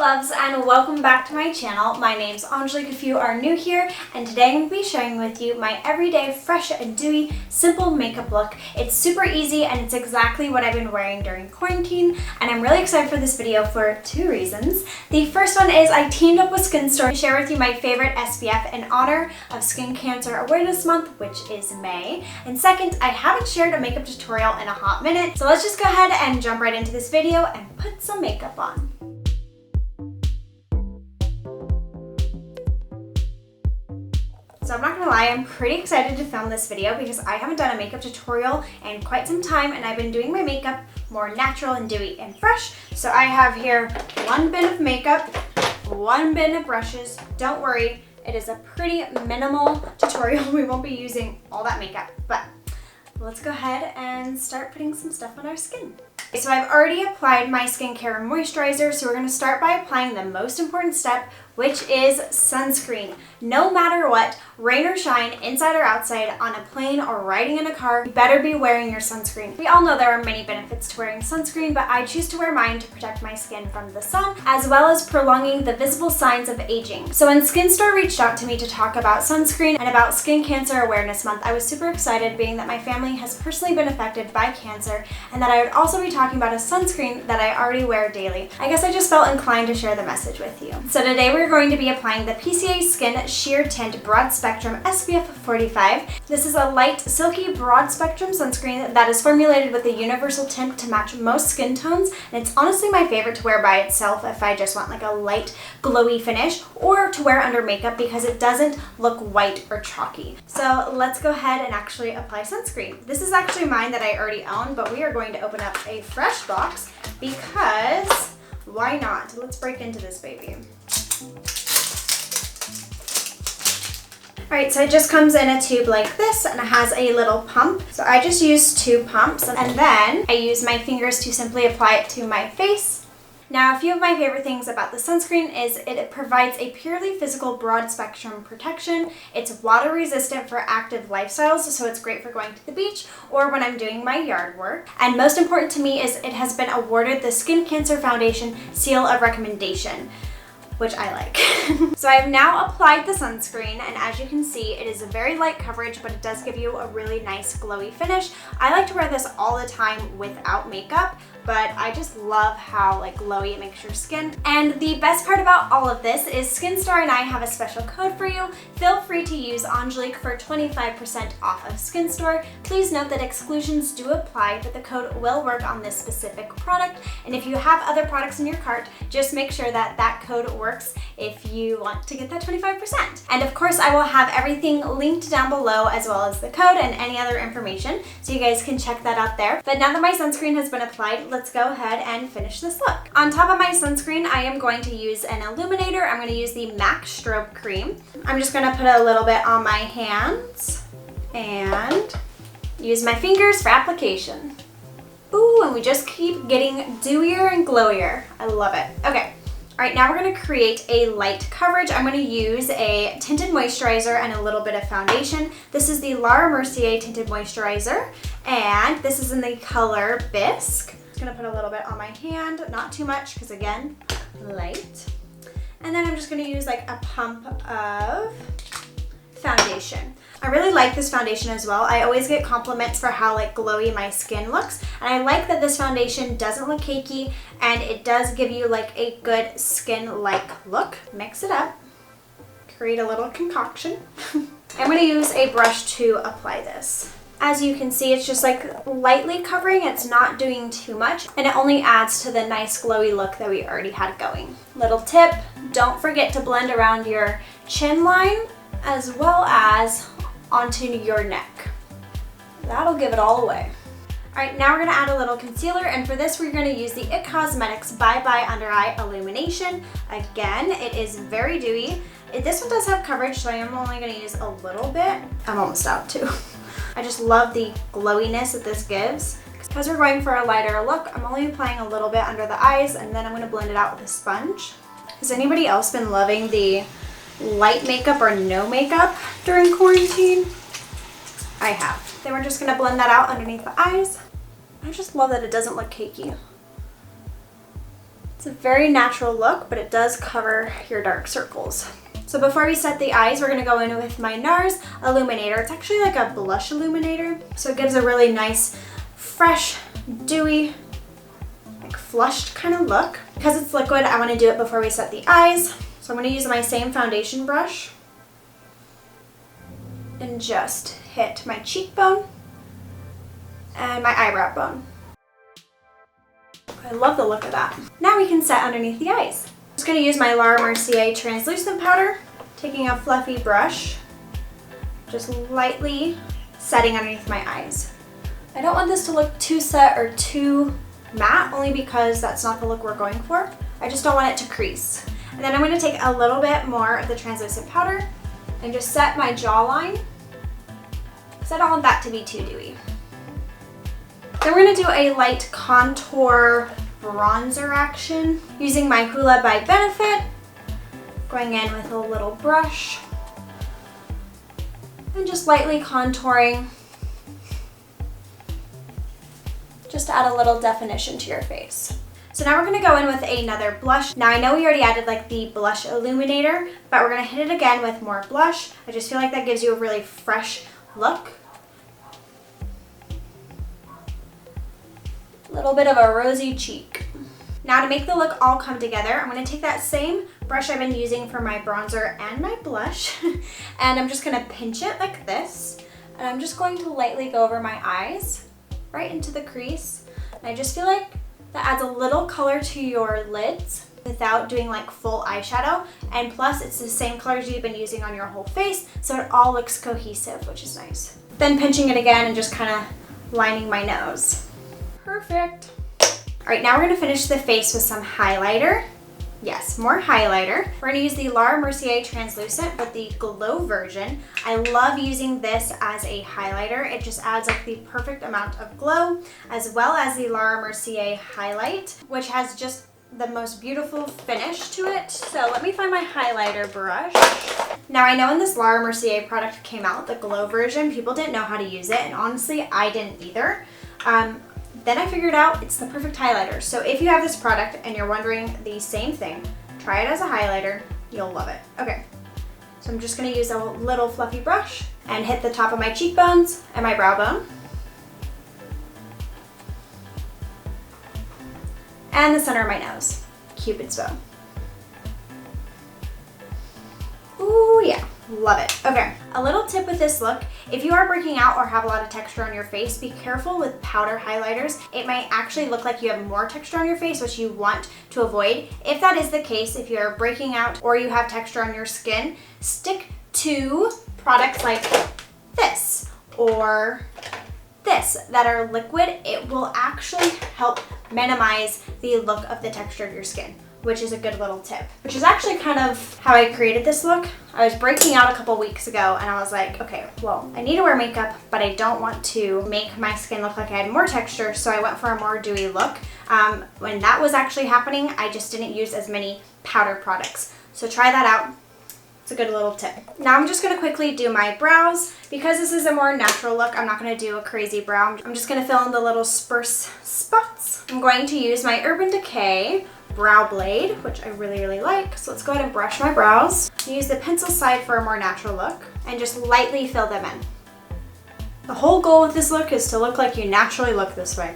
loves, and welcome back to my channel. My name's Angelique if you are new here, and today I'm going to be sharing with you my everyday fresh and dewy simple makeup look. It's super easy and it's exactly what I've been wearing during quarantine, and I'm really excited for this video for two reasons. The first one is I teamed up with SkinStore to share with you my favorite SPF in honor of Skin Cancer Awareness Month, which is May. And second, I haven't shared a makeup tutorial in a hot minute, so let's just go ahead and jump right into this video and put some makeup on. So I'm not gonna lie, I'm pretty excited to film this video because I haven't done a makeup tutorial in quite some time, and I've been doing my makeup more natural and dewy and fresh. So I have here one bin of makeup, one bin of brushes. Don't worry, it is a pretty minimal tutorial. We won't be using all that makeup, but let's go ahead and start putting some stuff on our skin. So I've already applied my skincare moisturizer, so we're going to start by applying the most important step, which is sunscreen. No matter what, rain or shine, inside or outside, on a plane or riding in a car, you better be wearing your sunscreen. We all know there are many benefits to wearing sunscreen, but I choose to wear mine to protect my skin from the sun, as well as prolonging the visible signs of aging. So when SkinStore reached out to me to talk about sunscreen and about Skin Cancer Awareness Month, I was super excited, being that my family has personally been affected by cancer, and that I would also be talking about a sunscreen that I already wear daily. I guess I just felt inclined to share the message with you. So today we're going to be applying the PCA Skin Sheer Tint Broad Spectrum SPF 45. This is a light, silky, broad spectrum sunscreen that is formulated with a universal tint to match most skin tones, and it's honestly my favorite to wear by itself if I just want like a light, glowy finish, or to wear under makeup because it doesn't look white or chalky. So let's go ahead and actually apply sunscreen. This is actually mine that I already own, but we are going to open up a fresh box because why not? Let's break into this baby. Alright, so it just comes in a tube like this, and it has a little pump. So I just use two pumps, and then I use my fingers to simply apply it to my face. Now, a few of my favorite things about the sunscreen is it provides a purely physical broad spectrum protection. It's water resistant for active lifestyles, so it's great for going to the beach or when I'm doing my yard work. And most important to me is it has been awarded the Skin Cancer Foundation Seal of Recommendation, which I like. So I have now applied the sunscreen, and as you can see, it is a very light coverage, but it does give you a really nice glowy finish. I like to wear this all the time without makeup, but I just love how like glowy it makes your skin. And the best part about all of this is SkinStore and I have a special code for you. Feel free to use Angelique for 25% off of SkinStore. Please note that exclusions do apply, but the code will work on this specific product. And if you have other products in your cart, just make sure that that code works if you want to get that 25%. And of course, I will have everything linked down below, as well as the code and any other information, so you guys can check that out there. But now that my sunscreen has been applied, let's go ahead and finish this look. On top of my sunscreen, I am going to use an illuminator. I'm going to use the MAC Strobe Cream. I'm just going to put a little bit on my hands and use my fingers for application. Ooh, and we just keep getting dewier and glowier. I love it. Okay. All right, now we're going to create a light coverage. I'm going to use a tinted moisturizer and a little bit of foundation. This is the MERCIER tinted moisturizer, and this is in the color Bisque. I'm going to put a little bit on my hand, not too much because again, light. And then I'm just going to use like a pump of foundation. I really like this foundation as well. I always get compliments for how like glowy my skin looks, and I like that this foundation doesn't look cakey, and it does give you like a good skin-like look. Mix it up, create a little concoction. I'm going to use a brush to apply this. As you can see, it's just like lightly covering, it's not doing too much, and it only adds to the nice glowy look that we already had going. Little tip, don't forget to blend around your chin line as well as onto your neck. That'll give it all away. Alright, now we're going to add a little concealer, and for this we're going to use the IT Cosmetics Bye Bye Undereye Illumination. Again, it is very dewy. This one does have coverage, so I am only going to use a little bit. I'm almost out too. I just love the glowiness that this gives. Because we're going for a lighter look, I'm only applying a little bit under the eyes, and then I'm going to blend it out with a sponge. Has anybody else been loving the light makeup or no makeup during quarantine? I have. Then we're just going to blend that out underneath the eyes. I just love that it doesn't look cakey. It's a very natural look, but it does cover your dark circles. So before we set the eyes, we're gonna go in with my NARS Illuminator. It's actually like a blush illuminator, so it gives a really nice, fresh, dewy, like flushed kind of look. Because it's liquid, I wanna do it before we set the eyes. So I'm gonna use my same foundation brush and just hit my cheekbone and my eyebrow bone. I love the look of that. Now we can set underneath the eyes. I'm just going to use my Laura Mercier translucent powder, taking a fluffy brush, just lightly setting underneath my eyes. I don't want this to look too set or too matte, only because that's not the look we're going for. I just don't want it to crease. And then I'm going to take a little bit more of the translucent powder and just set my jawline, because I don't want that to be too dewy. Then we're going to do a light contour bronzer action using my Hoola by Benefit, going in with a little brush and just lightly contouring just to add a little definition to your face. So now we're going to go in with another blush. Now I know we already added like the blush illuminator, but we're going to hit it again with more blush. I just feel like that gives you a really fresh look. A little bit of a rosy cheek. Now to make the look all come together, I'm going to take that same brush I've been using for my bronzer and my blush, and I'm just going to pinch it like this, and I'm just going to lightly go over my eyes, right into the crease. And I just feel like that adds a little color to your lids without doing like full eyeshadow, and plus it's the same colors you've been using on your whole face, so it all looks cohesive, which is nice. Then pinching it again and just kind of lining my nose. Perfect. All right, now we're gonna finish the face with some highlighter. Yes, more highlighter. We're gonna use the Laura Mercier translucent, but the glow version. I love using this as a highlighter. It just adds like the perfect amount of glow, as well as the Laura Mercier highlight, which has just the most beautiful finish to it. So let me find my highlighter brush. Now I know when this Laura Mercier product came out, the glow version, people didn't know how to use it, and honestly, I didn't either. Then I figured out it's the perfect highlighter. So if you have this product and you're wondering the same thing, try it as a highlighter. You'll love it. Okay, so I'm just gonna use a little fluffy brush and hit the top of my cheekbones and my brow bone. And the center of my nose, Cupid's bow. Ooh, yeah. Love it. Okay, a little tip with this look, if you are breaking out or have a lot of texture on your face, be careful with powder highlighters. It might actually look like you have more texture on your face, which you want to avoid. If that is the case, if you're breaking out or you have texture on your skin, stick to products like this or this that are liquid. It will actually help minimize the look of the texture of your skin, which is a good little tip. Which is actually kind of how I created this look. I was breaking out a couple weeks ago and I was like, okay, well, I need to wear makeup, but I don't want to make my skin look like I had more texture, so I went for a more dewy look. When that was actually happening, I just didn't use as many powder products. So try that out. It's a good little tip. Now I'm just gonna quickly do my brows. Because this is a more natural look, I'm not gonna do a crazy brow. I'm just gonna fill in the little sparse spots. I'm going to use my Urban Decay brow blade, which I really, really like. So let's go ahead and brush my brows. Use the pencil side for a more natural look and just lightly fill them in. The whole goal with this look is to look like you naturally look this way.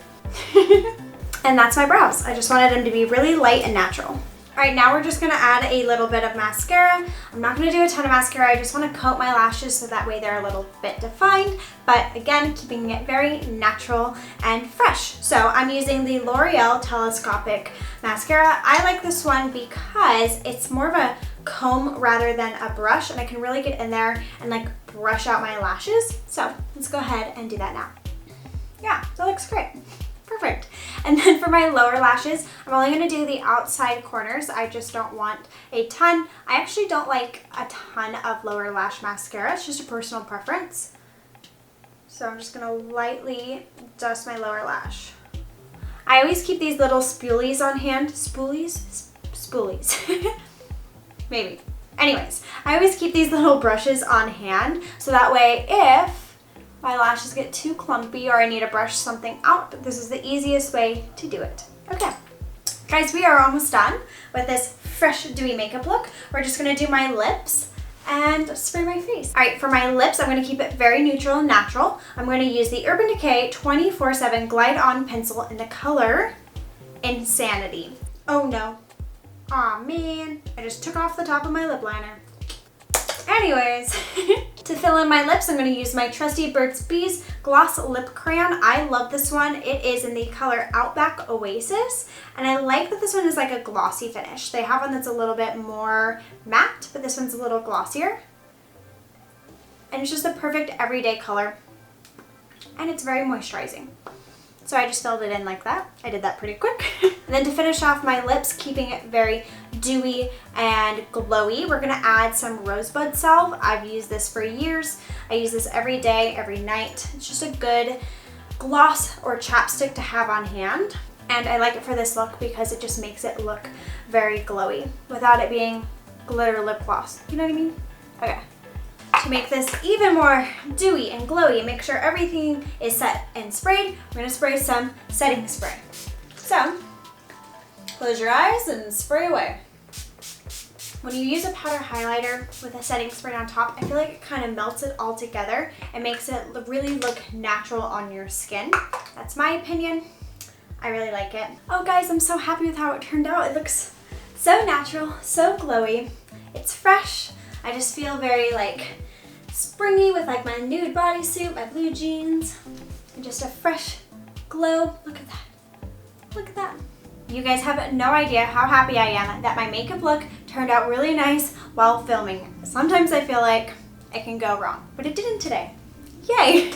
And that's my brows. I just wanted them to be really light and natural. All right, now we're just gonna add a little bit of mascara. I'm not gonna do a ton of mascara. I just wanna coat my lashes so that way they're a little bit defined, but again, keeping it very natural and fresh. So I'm using the L'Oreal Telescopic mascara. I like this one because it's more of a comb rather than a brush, and I can really get in there and like brush out my lashes. So let's go ahead and do that now. Yeah, that looks great. Perfect. And then for my lower lashes, I'm only going to do the outside corners. I just don't want a ton. I actually don't like a ton of lower lash mascara. It's just a personal preference. So I'm just going to lightly dust my lower lash. I always keep these little spoolies on hand. Spoolies? Spoolies. Maybe. Anyways, I always keep these little brushes on hand so that way if my lashes get too clumpy or I need to brush something out, this is the easiest way to do it. Okay, Guys, we are almost done with this fresh dewy makeup look. We're just gonna do my lips and spray my face. All right, for my lips, I'm gonna keep it very neutral and natural. I'm gonna use the Urban Decay 24/7 Glide On Pencil in the color Insanity. Oh no. Aw man, I just took off the top of my lip liner. Anyways, to fill in my lips, I'm going to use my trusty Burt's Bees Gloss Lip Crayon. I love this one. It is in the color Outback Oasis, and I like that this one is like a glossy finish. They have one that's a little bit more matte, but this one's a little glossier. And it's just a perfect everyday color, and it's very moisturizing. So I just filled it in like that. I did that pretty quick. And then to finish off my lips, keeping it very dewy and glowy, we're gonna add some rosebud salve. I've used this for years. I use this every day, every night. It's just a good gloss or chapstick to have on hand. And I like it for this look because it just makes it look very glowy without it being glitter lip gloss. You know what I mean? Okay. To make this even more dewy and glowy and make sure everything is set and sprayed, we're going to spray some setting spray. So, close your eyes and spray away. When you use a powder highlighter with a setting spray on top, I feel like it kind of melts it all together and makes it really look natural on your skin. That's my opinion. I really like it. Oh guys, I'm so happy with how it turned out. It looks so natural, so glowy. It's fresh. I just feel very like springy with like my nude bodysuit, my blue jeans, and just a fresh glow. Look at that. Look at that. You guys have no idea how happy I am that my makeup look turned out really nice while filming. Sometimes I feel like it can go wrong, but it didn't today. Yay!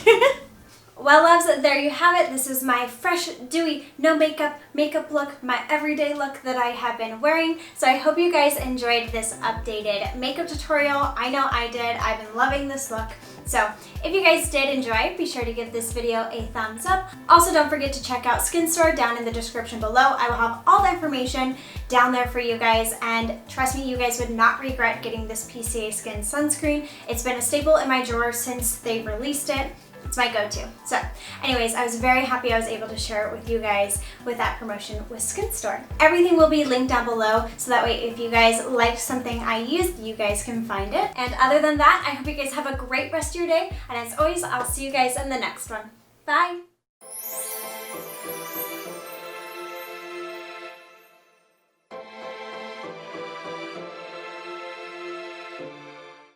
Well, loves, there you have it. This is my fresh, dewy, no makeup look, my everyday look that I have been wearing. So I hope you guys enjoyed this updated makeup tutorial. I know I did. I've been loving this look. So if you guys did enjoy, be sure to give this video a thumbs up. Also, don't forget to check out SkinStore down in the description below. I will have all the information down there for you guys, and trust me, you guys would not regret getting this PCA Skin sunscreen. It's been a staple in my drawer since they released it. It's my go-to. So anyways, I was very happy I was able to share it with you guys with that promotion with SkinStore. Everything will be linked down below, so that way if you guys liked something I used, you guys can find it. And other than that, I hope you guys have a great rest of your day, and as always, I'll see you guys in the next one. Bye!